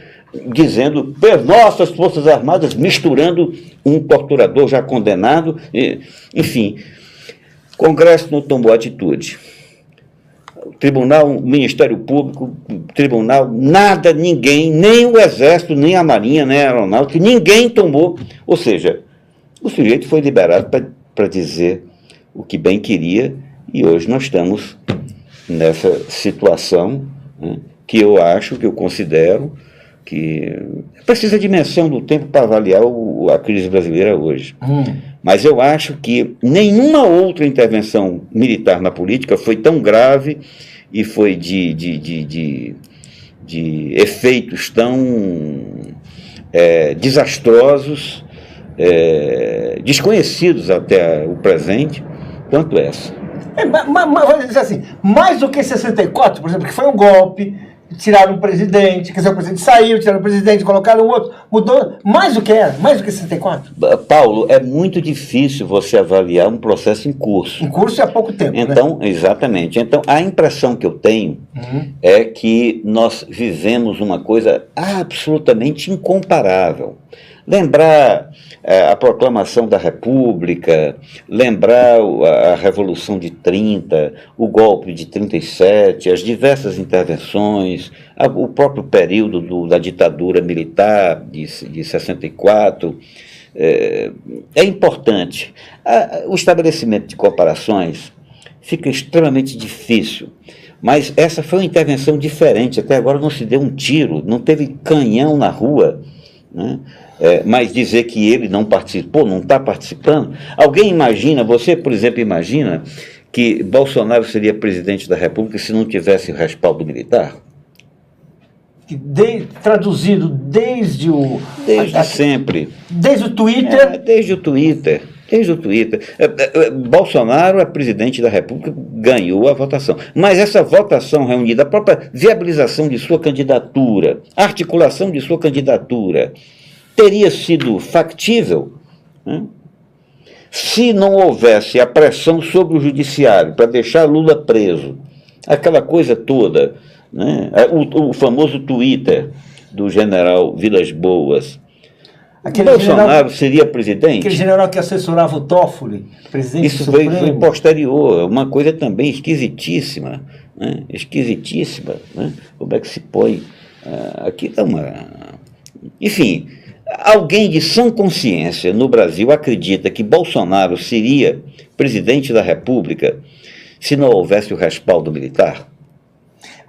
dizendo, nossas Forças Armadas, misturando um torturador já condenado. Enfim, o Congresso não tomou atitude. O Tribunal, o Ministério Público, o Tribunal, nada, ninguém, nem o Exército, nem a Marinha, nem a Aeronáutica, ninguém tomou. Ou seja, o sujeito foi liberado para dizer o que bem queria, e hoje nós estamos nessa situação, né, que eu considero que precisa de dimensão do tempo para avaliar a crise brasileira hoje. Mas eu acho que nenhuma outra intervenção militar na política foi tão grave e foi de efeitos tão desastrosos, desconhecidos até o presente, quanto essa. Vamos dizer assim, mais do que 64, por exemplo, que foi um golpe, tiraram o presidente, quer dizer, o presidente saiu, tiraram o presidente, colocaram o outro, mudou, mais do que 64. Paulo, é muito difícil você avaliar um processo em curso. Em curso há pouco tempo, então, né? Exatamente. Então, a impressão que eu tenho é que nós vivemos uma coisa absolutamente incomparável. Lembrar a proclamação da República, lembrar a Revolução de 30, o golpe de 37, as diversas intervenções, o próprio período da ditadura militar de 64, é importante. O estabelecimento de comparações fica extremamente difícil, mas essa foi uma intervenção diferente. Até agora não se deu um tiro, não teve canhão na rua, né? Mas dizer que ele não participou, não está participando. Alguém imagina, você, por exemplo, imagina que Bolsonaro seria presidente da República se não tivesse o respaldo militar? Traduzido desde sempre. Desde o Twitter? Desde o Twitter. Bolsonaro é presidente da República, ganhou a votação. Mas essa votação reunida, a própria viabilização de sua candidatura, a articulação de sua candidatura, teria sido factível, né, se não houvesse a pressão sobre o judiciário para deixar Lula preso, aquela coisa toda, né, o famoso Twitter do general Vilas Boas. Bolsonaro seria presidente? Aquele general que assessorava o Toffoli, presidente Isso foi posterior, uma coisa também esquisitíssima, né? Esquisitíssima, né? Como é que se põe? Aqui dá uma... Enfim, alguém de sã consciência no Brasil acredita que Bolsonaro seria presidente da República se não houvesse o respaldo militar?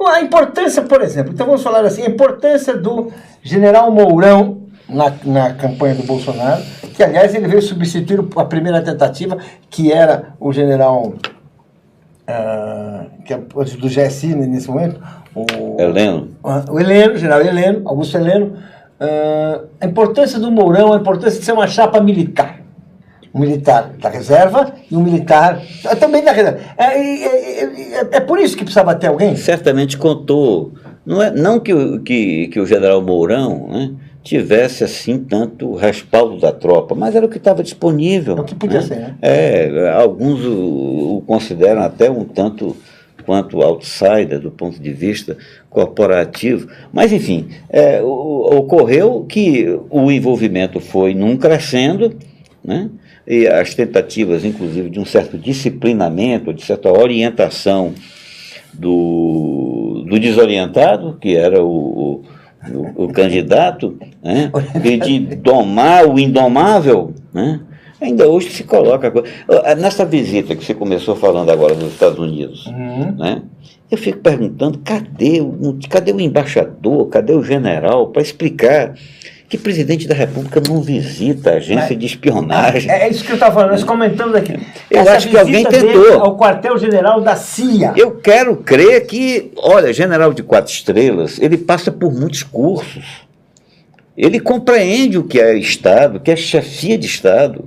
A importância, por exemplo, então vamos falar assim, a importância do general Mourão na campanha do Bolsonaro, que aliás ele veio substituir a primeira tentativa, que era o general que é do GSI nesse momento, o general Heleno, Augusto Heleno. A importância do Mourão, a importância de ser uma chapa militar. Um militar da reserva e um militar também da reserva. É por isso que precisava ter alguém? Certamente contou. Não que o general Mourão, né, tivesse assim tanto respaldo da tropa, mas era o que estava disponível. É o que podia ser, né? Alguns o consideram até um tanto quanto outsider do ponto de vista corporativo, mas enfim, ocorreu que o envolvimento foi num crescendo, né? E as tentativas, inclusive, de um certo disciplinamento, de certa orientação do desorientado, que era o candidato, né? De domar o indomável, né? Ainda hoje se coloca... Nessa visita que você começou falando agora dos Estados Unidos, né? Eu fico perguntando, cadê o embaixador, cadê o general para explicar que presidente da República não visita a agência de espionagem? É isso que eu estava falando, nós comentamos aqui. Eu acho que alguém tentou. Ao quartel-general da CIA. Eu quero crer que, olha, general de 4 estrelas, ele passa por muitos cursos. Ele compreende o que é Estado, o que é chefia de Estado.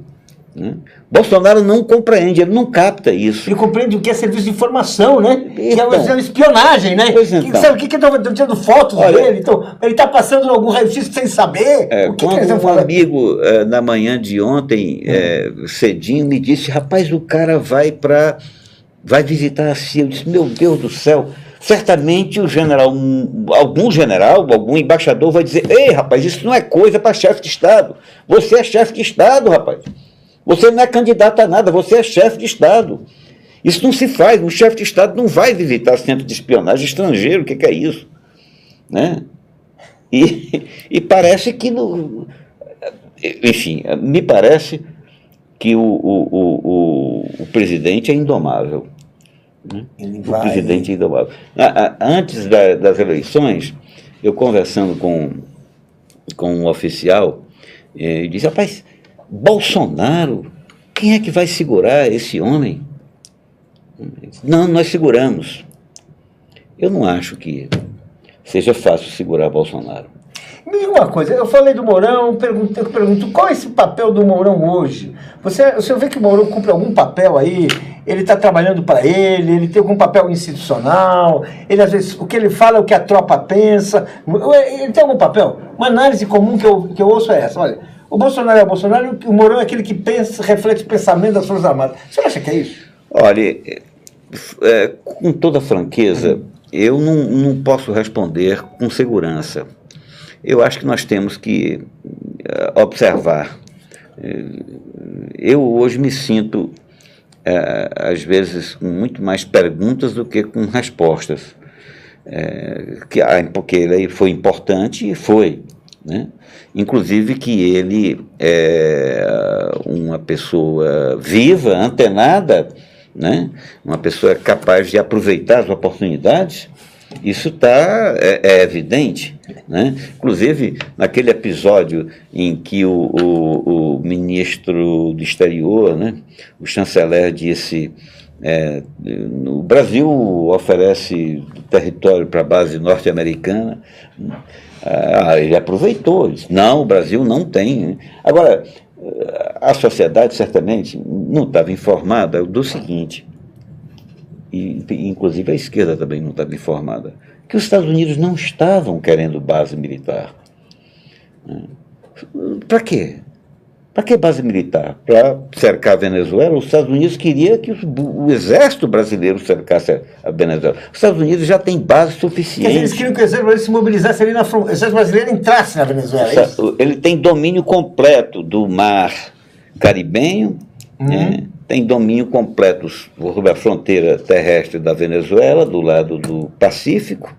Né? Bolsonaro não compreende, ele não capta isso. Ele compreende o que é serviço de informação, né? Então, que é espionagem, né? Então. Sabe o que eu estou tirando fotos dele? Então, ele está passando algum raio-x sem saber. Quando um amigo, na manhã de ontem, cedinho, me disse, rapaz, o cara vai visitar a CIA. Eu disse, meu Deus do céu, certamente o general, algum embaixador vai dizer, ei, rapaz, isso não é coisa para chefe de Estado. Você é chefe de Estado, rapaz. Você não é candidato a nada, você é chefe de Estado. Isso não se faz, um chefe de Estado não vai visitar centro de espionagem estrangeiro, o que é isso? Né? E parece que... Enfim, me parece que o presidente é indomável. Né? O presidente é indomável. Antes das eleições, eu conversando com um oficial, ele disse, rapaz, Bolsonaro, quem é que vai segurar esse homem? Não, nós seguramos. Eu não acho que seja fácil segurar Bolsonaro. Me diga uma coisa, eu falei do Mourão, eu pergunto, qual é esse papel do Mourão hoje? Você vê que o Mourão cumpre algum papel aí? Ele está trabalhando para ele tem algum papel institucional? Ele, às vezes, o que ele fala é o que a tropa pensa? Ele tem algum papel? Uma análise comum que eu ouço é essa, olha... O Bolsonaro é o Bolsonaro e o Mourão é aquele que pensa, reflete o pensamento das Forças Armadas. Você acha que é isso? Olha, com toda franqueza, eu não posso responder com segurança. Eu acho que nós temos que observar. Eu hoje me sinto, às vezes, com muito mais perguntas do que com respostas. Porque ele foi importante e foi. Né? Inclusive que ele é uma pessoa viva, antenada, né? Uma pessoa capaz de aproveitar as oportunidades, isso é evidente. Né? Inclusive, naquele episódio em que o ministro do exterior, né, o chanceler, disse... o Brasil oferece território para a base norte-americana. Ele aproveitou, disse, não, o Brasil não tem. Agora, a sociedade certamente não estava informada do seguinte, e inclusive a esquerda também não estava informada, que os Estados Unidos não estavam querendo base militar. Para quê? Para que base militar? Para cercar a Venezuela? Os Estados Unidos queria que o exército brasileiro cercasse a Venezuela. Os Estados Unidos já tem base suficiente. Quer dizer, eles queriam que o exército brasileiro se mobilizasse ali na fronteira, o exército brasileiro entrasse na Venezuela, é isso? Ele tem domínio completo do mar caribenho, né? Tem domínio completo sobre a fronteira terrestre da Venezuela, do lado do Pacífico.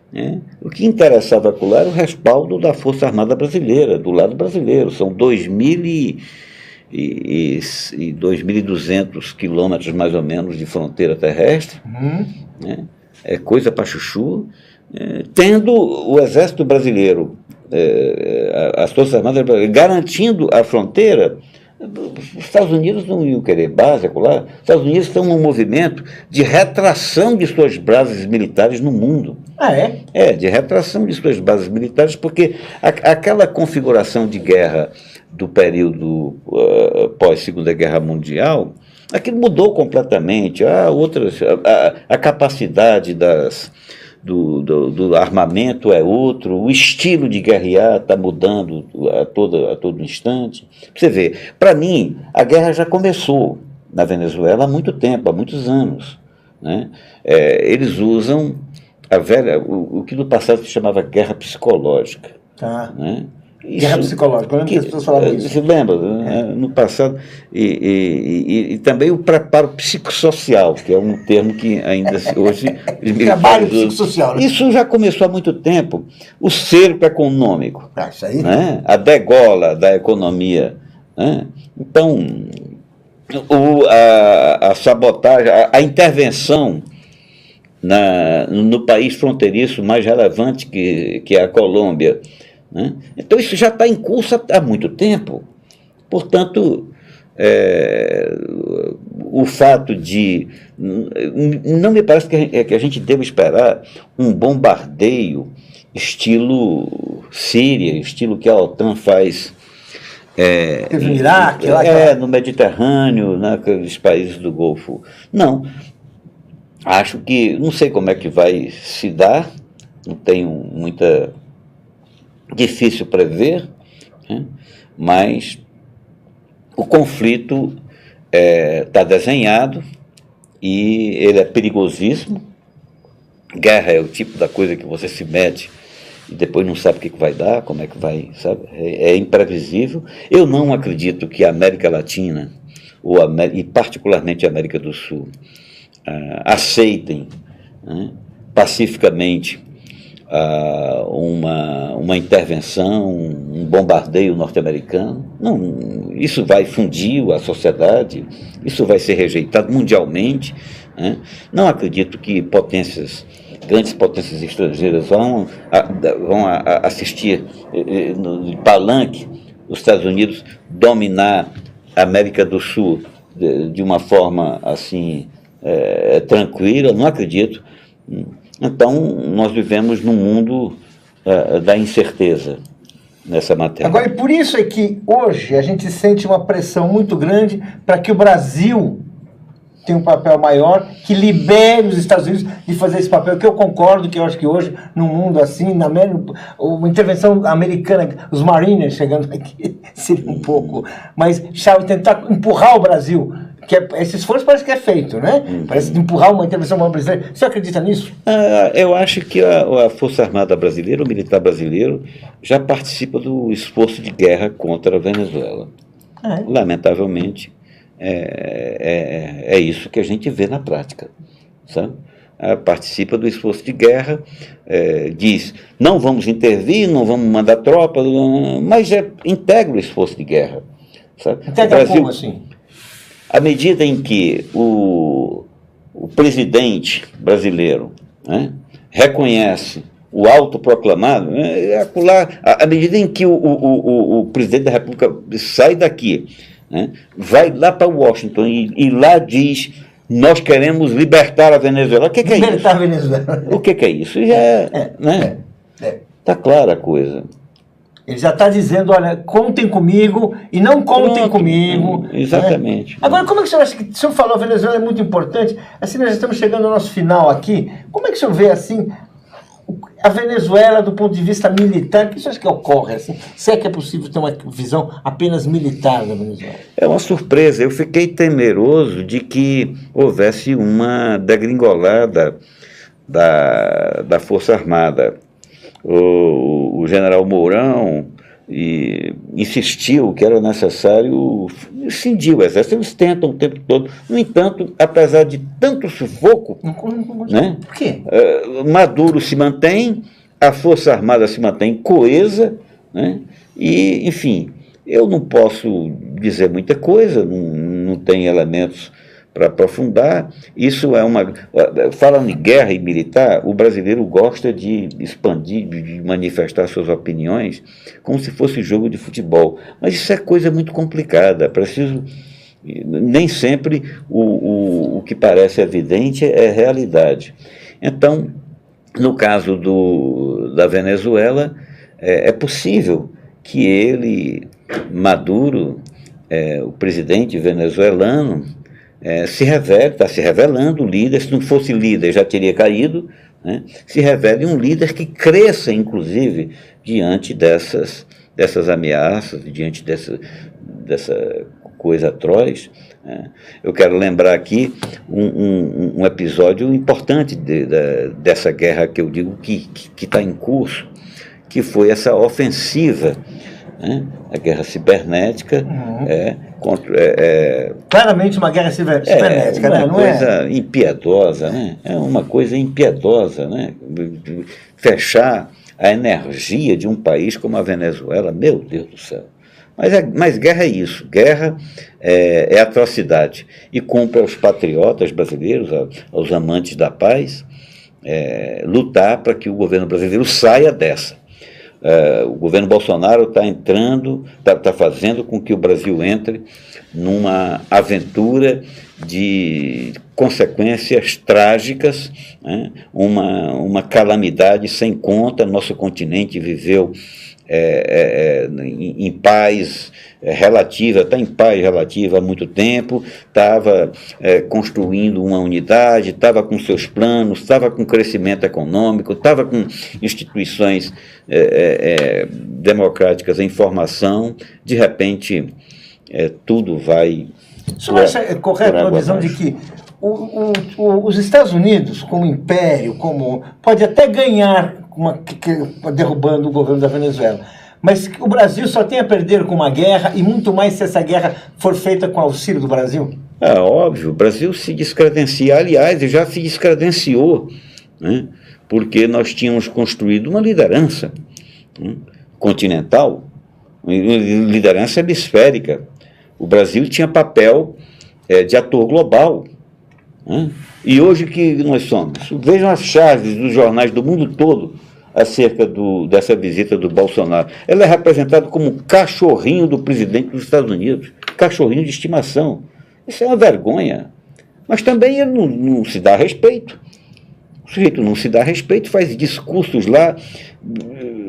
Né? O que interessava acolá era o respaldo da Força Armada Brasileira, do lado brasileiro. São 2.200 quilômetros, mais ou menos, de fronteira terrestre. Né? É coisa para chuchu. Tendo o Exército Brasileiro, as Forças Armadas Brasileiras, garantindo a fronteira, os Estados Unidos não iam querer base acolá. Os Estados Unidos estão num movimento de retração de suas bases militares no mundo. De retração de suas bases militares, porque aquela configuração de guerra do período pós-Segunda Guerra Mundial, aquilo mudou completamente. A capacidade do armamento é outro, o estilo de guerrear está mudando a todo instante. Você vê, para mim, a guerra já começou na Venezuela há muito tempo, há muitos anos. Né? Eles usam o que no passado se chamava guerra psicológica. Né? Guerra psicológica, eu lembro que as pessoas falavam isso. Você lembra? No passado, e também o preparo psicossocial, que é um termo que ainda hoje... Trabalho psicossocial. Né? Isso já começou há muito tempo. O cerco econômico, isso aí. Né? A degola da economia né? Então, a sabotagem, a intervenção no país fronteiriço mais relevante que é a Colômbia, né? Então isso já está em curso há muito tempo. Portanto, o fato de... Não me parece que a gente deva esperar um bombardeio estilo Síria, estilo que a OTAN faz... Teve no Iraque, no Mediterrâneo, naqueles países do Golfo. Não. Acho que, não sei como é que vai se dar, não tenho muita... Difícil prever, né? Mas o conflito está desenhado e ele é perigosíssimo. Guerra é o tipo da coisa que você se mete e depois não sabe o que vai dar, como é que vai, sabe? É imprevisível. Eu não acredito que a América Latina, e particularmente a América do Sul, aceitem, né, pacificamente uma intervenção, um bombardeio norte-americano. Não, isso vai fundir a sociedade, isso vai ser rejeitado mundialmente, né? Não acredito que grandes potências estrangeiras vão assistir no palanque os Estados Unidos dominar a América do Sul de uma forma assim tranquila, não acredito. Então, nós vivemos num mundo da incerteza nessa matéria. Agora, e por isso é que hoje a gente sente uma pressão muito grande para que o Brasil tenha um papel maior, que libere os Estados Unidos de fazer esse papel, que eu concordo, que eu acho que hoje, num mundo assim, uma intervenção americana, os Mariners chegando aqui, seria um pouco, mas tentar empurrar o Brasil, esse esforço parece que é feito, né? Parece de empurrar uma intervenção brasileira. Você acredita nisso? Eu acho que a Força Armada brasileira, o militar brasileiro, já participa do esforço de guerra contra a Venezuela. Lamentavelmente, é isso que a gente vê na prática, sabe? Participa do esforço de guerra, diz, não vamos intervir, não vamos mandar tropas, mas integra o esforço de guerra, sabe? Integra como assim? À medida em que o presidente brasileiro, né, reconhece o autoproclamado, à medida em que o presidente da República sai daqui, né, vai lá para Washington e lá diz: nós queremos libertar a Venezuela. O que é isso? Libertar a Venezuela. O que é isso? Já está clara a coisa. Ele já está dizendo, olha, contem comigo e não contem comigo. Exatamente. Né? Agora, como é que o senhor acha que... O senhor falou, a Venezuela é muito importante. Assim, nós já estamos chegando ao nosso final aqui. Como é que o senhor vê, assim, a Venezuela do ponto de vista militar? O que o senhor acha que ocorre, assim? Se é que é possível ter uma visão apenas militar da Venezuela? É uma surpresa. Eu fiquei temeroso de que houvesse uma degringolada da Força Armada. O general Mourão insistiu que era necessário cindir o exército. Eles tentam o tempo todo. No entanto, apesar de tanto sufoco, né, por quê? Maduro se mantém, a Força Armada se mantém coesa, né, e, enfim, eu não posso dizer muita coisa, não tem elementos para aprofundar. Isso falando em guerra e militar, o brasileiro gosta de expandir, de manifestar suas opiniões como se fosse jogo de futebol, mas isso é coisa muito complicada. Nem sempre o que parece evidente é realidade. Então, no caso da Venezuela, é possível que Maduro, o presidente venezuelano, está se revelando líder. Se não fosse líder já teria caído, né? Se revele um líder que cresça, inclusive, diante dessas ameaças, diante dessa coisa atroz, né? Eu quero lembrar aqui um episódio importante dessa guerra que eu digo que está em curso, que foi essa ofensiva, né? A guerra cibernética, claramente uma guerra cibernética, né? Não coisa impiedosa, né? É uma coisa impiedosa, né? Fechar a energia de um país como a Venezuela, meu Deus do céu, Mas guerra é isso, guerra é atrocidade. E cumpre aos patriotas brasileiros, aos amantes da paz, lutar para que o governo brasileiro saia dessa. O governo Bolsonaro está entrando, está fazendo com que o Brasil entre numa aventura de consequências trágicas, né? Uma calamidade sem conta. Nosso continente viveu em paz relativa, está em paz relativa há muito tempo, estava construindo uma unidade, estava com seus planos, estava com crescimento econômico, estava com instituições democráticas em formação. De repente, tudo vai... O senhor acha correto a visão de que os Estados Unidos, como império, pode até ganhar derrubando o governo da Venezuela, mas o Brasil só tem a perder com uma guerra, e muito mais se essa guerra for feita com auxílio do Brasil? Óbvio, o Brasil se descredencia, aliás, já se descredenciou, né? Porque nós tínhamos construído uma liderança continental, uma liderança hemisférica. O Brasil tinha papel de ator global, né? E hoje que nós somos? Vejam as chaves dos jornais do mundo todo acerca dessa visita do Bolsonaro. Ela é representada como um cachorrinho do presidente dos Estados Unidos, cachorrinho de estimação. Isso é uma vergonha. Mas também ele não se dá respeito. O sujeito não se dá respeito, faz discursos lá,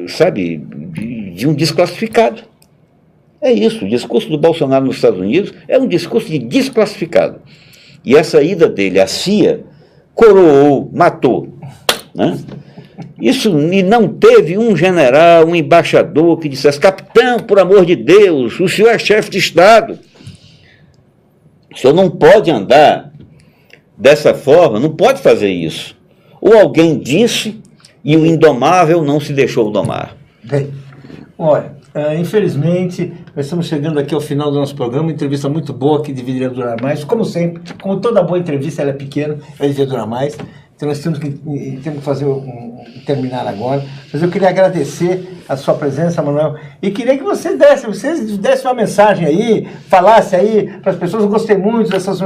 sabe, de um desclassificado. É isso, o discurso do Bolsonaro nos Estados Unidos é um discurso de desclassificado. E essa ida dele à CIA coroou, matou, né? Isso, e não teve um general, um embaixador que dissesse: capitão, por amor de Deus, o senhor é chefe de Estado, o senhor não pode andar dessa forma, não pode fazer isso. Ou alguém disse e o indomável não se deixou domar. Bem, olha, infelizmente, nós estamos chegando aqui ao final do nosso programa, uma entrevista muito boa, que deveria durar mais, como sempre, como toda boa entrevista, ela é pequena, ela deveria durar mais, então nós temos que fazer terminar agora, mas eu queria agradecer a sua presença, Manuel, e queria que você desse uma mensagem aí, falasse aí para as pessoas. Eu gostei muito dessas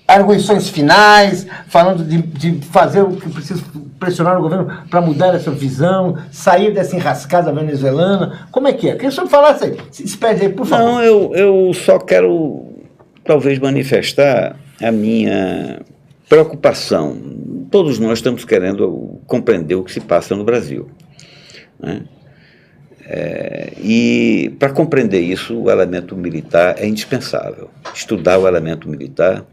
arguições finais, falando de fazer o que precisa, pressionar o governo para mudar essa visão, sair dessa enrascada venezuelana. Como é que é? Queria que o senhor falasse aí. Se despede aí, por favor. Não, eu só quero, talvez, manifestar a minha preocupação. Todos nós estamos querendo compreender o que se passa no Brasil, né? E para compreender isso, o elemento militar é indispensável. Estudar o elemento militar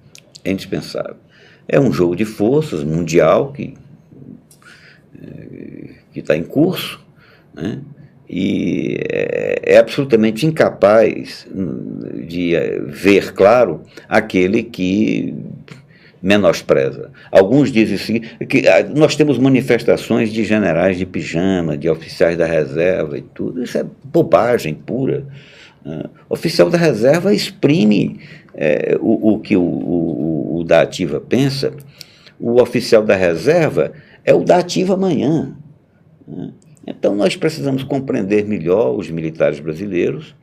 é indispensável. É um jogo de forças mundial que está em curso, né? E é absolutamente incapaz de ver claro aquele que menospreza. Alguns dizem assim, que nós temos manifestações de generais de pijama, de oficiais da reserva e tudo. Isso é bobagem pura. O oficial da reserva exprime o que o da ativa pensa. O oficial da reserva é o da ativa amanhã, né? Então nós precisamos compreender melhor os militares brasileiros,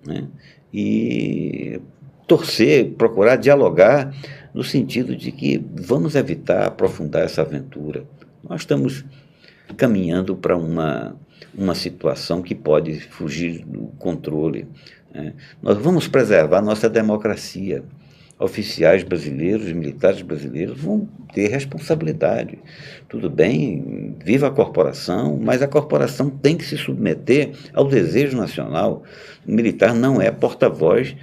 né? E torcer, procurar dialogar no sentido de que vamos evitar aprofundar essa aventura. Nós estamos caminhando para uma situação que pode fugir do controle, né? Nós vamos preservar nossa democracia. Oficiais brasileiros, militares brasileiros vão ter responsabilidade. Tudo bem, viva a corporação, mas a corporação tem que se submeter ao desejo nacional. O militar não é porta-voz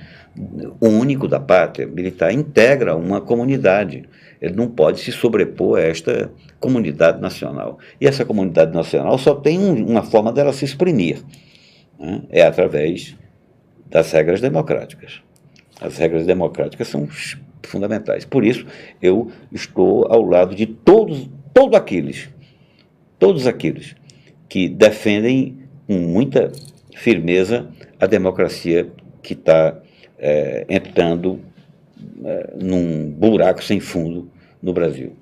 único da pátria. O militar integra uma comunidade. Ele não pode se sobrepor a esta comunidade nacional. E essa comunidade nacional só tem uma forma dela se exprimir, né? É através das regras democráticas. As regras democráticas são fundamentais. Por isso, eu estou ao lado de todos aqueles que defendem com muita firmeza a democracia que está entrando num buraco sem fundo no Brasil.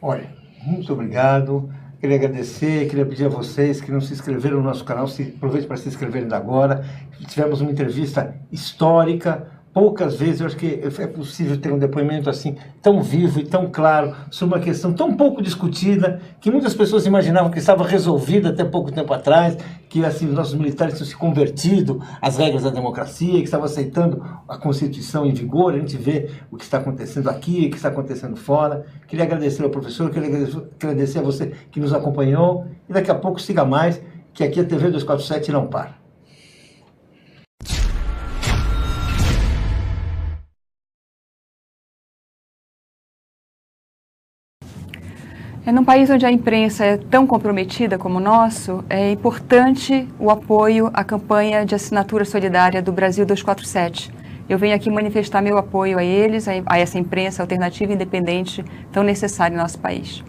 Olha, muito obrigado. Queria agradecer, queria pedir a vocês que não se inscreveram no nosso canal, aproveite para se inscreverem ainda agora. Tivemos uma entrevista histórica, poucas vezes eu acho que é possível ter um depoimento assim, tão vivo e tão claro, sobre uma questão tão pouco discutida, que muitas pessoas imaginavam que estava resolvida até pouco tempo atrás, que assim, os nossos militares tinham se convertido às regras da democracia, que estavam aceitando a Constituição em vigor. A gente vê o que está acontecendo aqui, o que está acontecendo fora. Queria agradecer ao professor, queria agradecer a você que nos acompanhou, e daqui a pouco siga mais, que aqui a TV 247 não para. Num país onde a imprensa é tão comprometida como o nosso, é importante o apoio à campanha de assinatura solidária do Brasil 247. Eu venho aqui manifestar meu apoio a eles, a essa imprensa alternativa e independente tão necessária em nosso país.